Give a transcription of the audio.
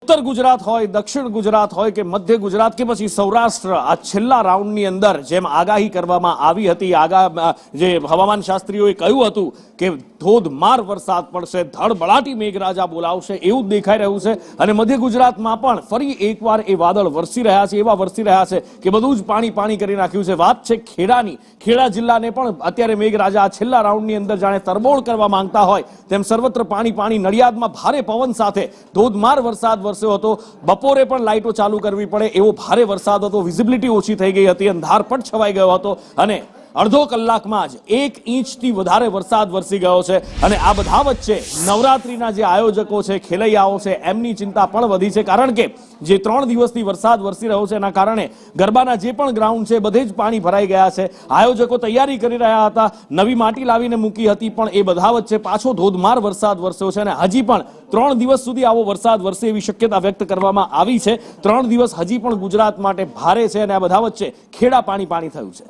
उत्तर गुजरात होय, दक्षिण गुजरात होय के मध्य गुजरात के पछी सौराष्ट्र आ छेल्ला राउंडनी अंदर जेम आगाही करवामां आवी हती, जे हवामान शास्त्रीओए कह्युं हतुं के धोधमार वरसाद पड़शे, धड़बड़ाटी मेघराजा बोलावशे एवुं देखाई रह्युं छे। अने मध्य गुजरातमां पण फरी एकवार ए वादळ वरसी रह्या छे, एवा वरसी रह्या छे के बधुं ज पाणी पाणी करी नाख्युं छे। वात छे खेडानी, खेड़ा जिल्लाने पण अत्यारे मेघराजा छेल्ला राउंडनी अंदर जाणे तरबोळ करवा मांगता होय तेम सर्वत्र पाणी पाणी। नडियादमां भारे पवन साथे धोधमार वरसाद वरस्यो हतो। बपोरे पण लाइटो चालू करवी पड़े एवो भारे वरसाद हतो। विजिबिलिटी ओછી થઈ ગઈ હતી, અંધારપટ છવાઈ ગયો હતો અને અડધો કલાકમાં જ 1 ઇંચથી વધારે વરસાદ વરસી ગયો છે। અને આ બધા વચ્ચે નવરાત્રીના જે આયોજકો છે, ખેલૈયાઓ છે, એમની ચિંતા પણ વધી છે, કારણ કે જે 3 દિવસથી વરસાદ વરસી રહ્યો છે એના કારણે ગરબાના જે પણ ગ્રાઉન્ડ છે બધે જ પાણી ભરાઈ ગયા છે। આયોજકો તૈયારી કરી રહ્યા હતા, નવી માટી લાવીને મૂકી હતી, પણ એ બધા વચ્ચે પાછો ધોધમાર વરસાદ વરસ્યો છે અને હજી પણ 3 દિવસ સુધી આવો વરસાદ વરસે એવી શક્યતા વ્યક્ત કરવામાં આવી છે। 3 દિવસ હજી પણ ગુજરાત માટે ભારે છે અને આ બધા વચ્ચે ખેડા પાણી પાણી થયું છે।